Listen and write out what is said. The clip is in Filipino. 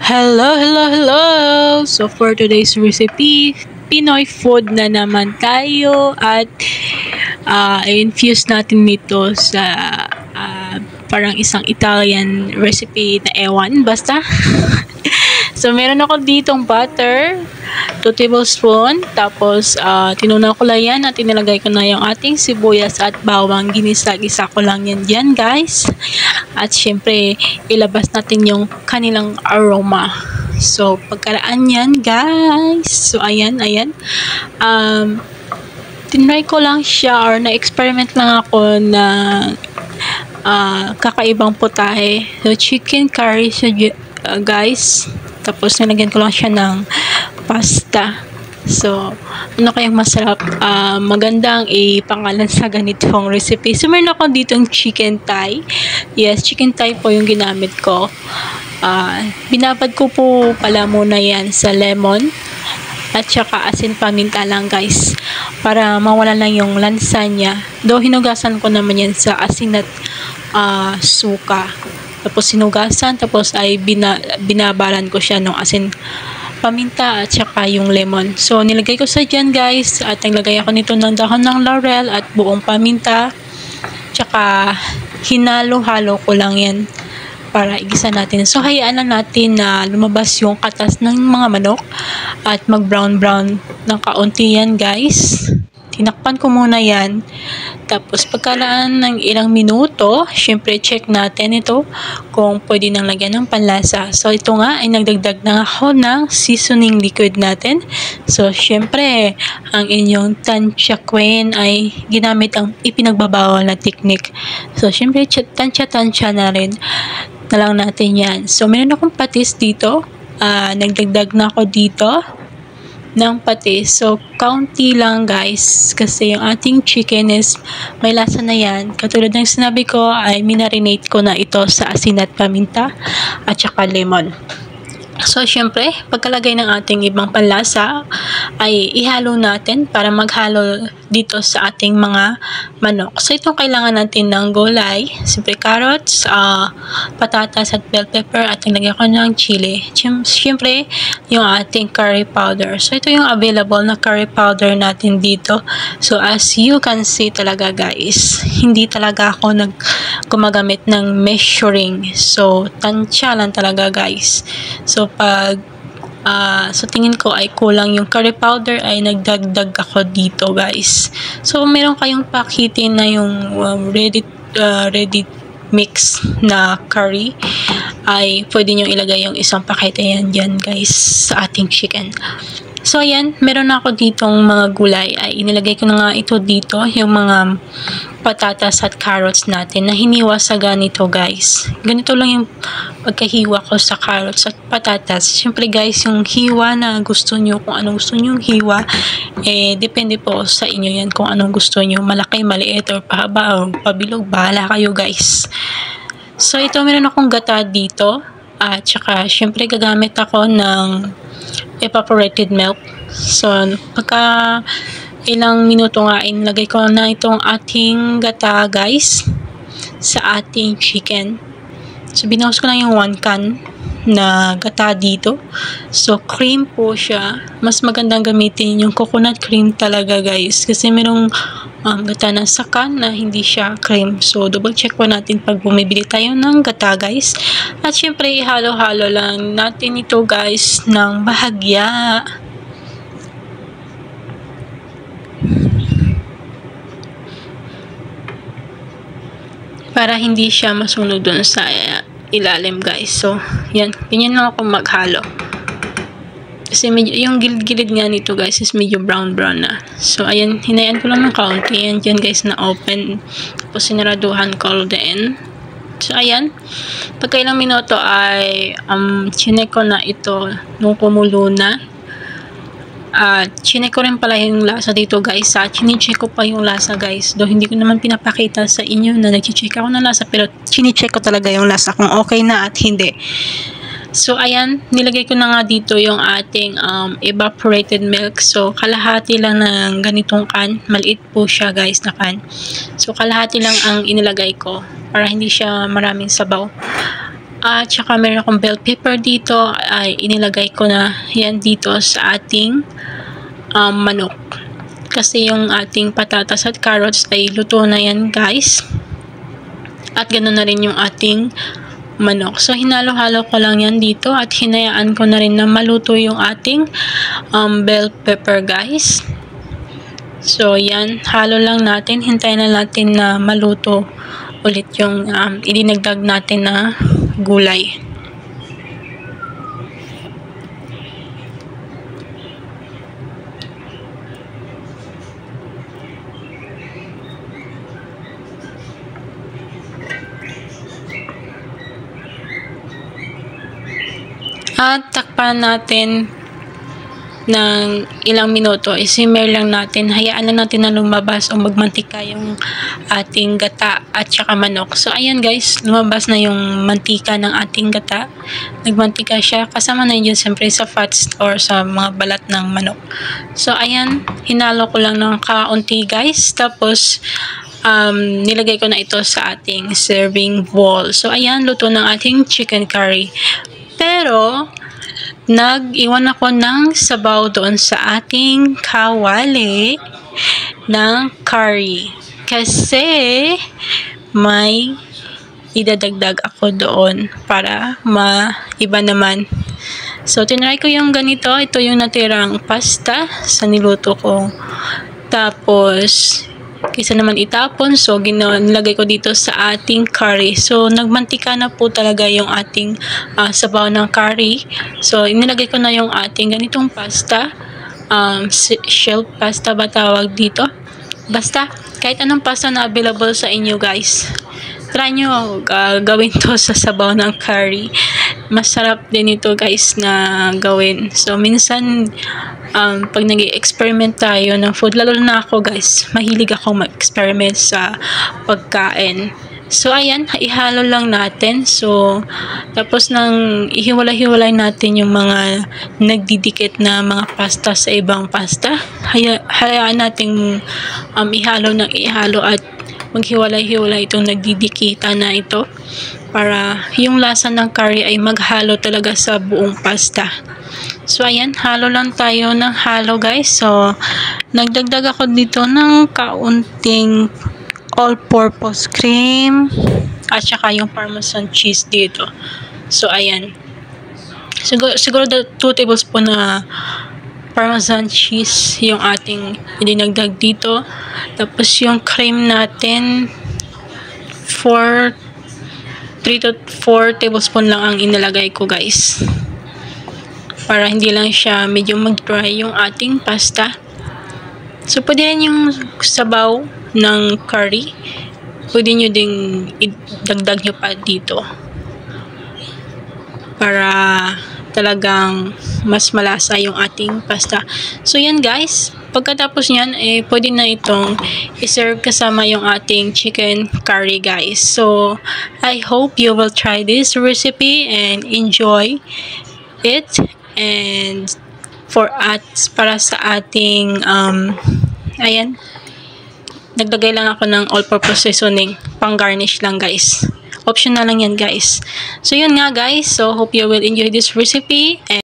Hello, hello, hello! So for today's recipe, Pinoy food na naman tayo at i-infuse natin nito sa parang isang Italian recipe na ewan, basta. So meron ako ditong butter, 2 tablespoon, tapos tinunaw ko lang yan at inilagay ko na yung ating sibuyas at bawang, ginisa-gisa ko lang yan dyan guys. At syempre, ilabas natin yung kanilang aroma. So, pagkaraan yan, guys. So, ayan. Tinry ko lang siya or na-experiment lang ako na kakaibang putahe. So, chicken curry siya, guys. Tapos, nilagyan ko lang siya ng pasta. So, ano kayang masarap, magandang ipangalan sa ganitong recipe. So, meron ako ditong chicken thigh. Yes, chicken thigh po yung ginamit ko. Binabad ko po pala muna yan sa lemon at saka asin paminta lang guys. Para mawala lang yung lansa niya. Though hinugasan ko naman yan sa asin at suka. Tapos sinugasan, tapos ay binabalan ko siya ng asin paminta at saka yung lemon. So, nilagay ko sa dyan guys at naglagay ako nito ng dahon ng laurel at buong paminta. Tsaka, hinalo-halo ko lang yan para igisa natin. So, hayaan na natin na lumabas yung katas ng mga manok at mag-brown-brown ng kaunti yan guys. Tinakpan ko muna yan. Tapos, pagkalaan ng ilang minuto, syempre check natin ito kung pwede nang lagyan ng panlasa. So, ito nga ay nagdagdag na ako ng seasoning liquid natin. So, syempre, ang inyong tansya queen ay ginamit ang ipinagbabawal na technique. So, syempre, tansya-tansya na rin na lang natin yan. So, meron akong patis dito. Nagdagdag na ako dito ng patis. So, kaunti lang guys. Kasi yung ating chicken is may lasa na yan. Katulad ng sinabi ko, ay minarinate ko na ito sa asin at paminta at saka lemon. So, syempre, pagkalagay ng ating ibang panlasa, ay ihalo natin para maghalo dito sa ating mga manok. So, itong kailangan natin ng gulay, siyempre carrots, patatas at bell pepper, at nilagay ko ng chili. Siyempre, yung ating curry powder. So, ito yung available na curry powder natin dito. So, as you can see talaga guys, hindi talaga ako gumagamit ng measuring. So, tansya lang talaga guys. So, pag sa tingin ko ay kulang yung curry powder ay nagdagdag ako dito guys. So, meron kayong pakitin na yung ready mix na curry ay pwede nyo ilagay yung isang pakete yan dyan guys sa ating chicken. So, ayan, meron na ako ditong mga gulay. Ay, inilagay ko na nga ito dito, yung mga patatas at carrots natin na hiniwa sa ganito, guys. Ganito lang yung pagkahiwa ko sa carrots at patatas. Siyempre, guys, yung hiwa na gusto nyo, kung anong gusto nyo yung hiwa, depende po sa inyo yan kung anong gusto nyo. Malaki, maliit, or pahaba, o pabilog. Bahala kayo, guys. So, ito, meron akong gata dito. At saka, syempre, gagamit ako ng evaporated milk. So, pagka ilang minuto nga, inilagay ko na itong ating gata, guys, sa ating chicken. So, binawas ko lang yung 1 can na gata dito. So, cream po siya. Mas magandang gamitin yung coconut cream talaga, guys. Kasi merong gata na sa can na hindi siya cream. So, double check po natin pag bumibili tayo ng gata, guys. At syempre, ihalo-halo lang natin ito, guys, ng bahagya. Para hindi siya masunog dun sa ilalim, guys. So, yan. Ganyan lang ako maghalo. Kasi medyo, yung gilid-gilid nga nito, guys, is medyo brown-brown na. So, ayan. Hinayaan ko lang ng kaunti. Yan dyan, guys, na open. Tapos, sinaraduhan ko din. So, ayan. Pagka ilang minuto ay chinek ko na ito nung kumulo na. Chinek ko rin pala yung lasa dito guys. Chinicheck ko pa yung lasa guys. Though hindi ko naman pinapakita sa inyo na nag-check ako ng lasa. Pero chinicheck ko talaga yung lasa kung okay na at hindi. So, ayan. Nilagay ko na nga dito yung ating evaporated milk. So, kalahati lang ng ganitong can. Maliit po siya guys na can. So, kalahati lang ang inilagay ko para hindi siya maraming sabaw. At saka meron akong bell pepper dito, ay inilagay ko na yan dito sa ating manok. Kasi yung ating patatas at carrots ay luto na yan guys. At ganoon na rin yung ating manok. So hinalo-halo ko lang yan dito at hinayaan ko na rin na maluto yung ating bell pepper guys. So yan, halo lang natin, hintayin na natin na maluto ulit yung idinagdag natin na gulay. At takpan natin ng ilang minuto, i-simmer lang natin, hayaan lang natin na lumabas o magmantika yung ating gata at saka manok. So ayan guys, lumabas na yung mantika ng ating gata, nagmantika siya, kasama na yun siyempre sa fats or sa mga balat ng manok. So ayan, hinalo ko lang ng kaunti guys, tapos nilagay ko na ito sa ating serving bowl. So ayan, luto ng ating chicken curry. Pero nag-iwan ako ng sabaw doon sa ating kawali ng curry. Kasi may idadagdag ako doon para maiba naman. So, tinry ko yung ganito. Ito yung natirang pasta sa niluto ko. Tapos, kaysa naman itapon, so nilagay ko dito sa ating curry. So nagmantika na po talaga yung ating sabaw ng curry. So inilagay ko na yung ating ganitong pasta, shell pasta ba tawag dito? Basta kahit anong pasta na available sa inyo guys, try nyo gawin to sa sabaw ng curry. Masarap din ito guys na gawin. So minsan pag nag-experiment tayo ng food, lalo na ako guys, mahilig ako mag-experiment sa pagkain. So ayan, ihalo lang natin. So tapos nang ihiwalay-hiwalay natin yung mga nagdidikit na mga pasta sa ibang pasta, hayaan natin ihalo ng ihalo at maghiwalay-hiwalay itong nagdidikita na ito para yung lasa ng curry ay maghalo talaga sa buong pasta. So ayan, halo lang tayo ng halo guys. So nagdagdag ako dito ng kaunting all-purpose cream at saka yung parmesan cheese dito. So ayan, siguro 2 tablespoon na parmesan cheese yung ating idinagdag dito. Tapos yung cream natin 3 to 4 tablespoon lang ang inilagay ko guys, para hindi lang siya medyo mag-dry yung ating pasta. So pwede rin yung sabaw ng curry, pwede nyo ding idagdag nyo pa dito para talagang mas malasa yung ating pasta. So yan guys, pagkatapos nyan, pwede na itong iserve kasama yung ating chicken curry guys. So I hope you will try this recipe and enjoy it. And para sa ating ayan, nagdagay lang ako ng all-purpose seasoning, pang garnish lang guys, optional lang yan guys. So yun nga guys, so hope you will enjoy this recipe. And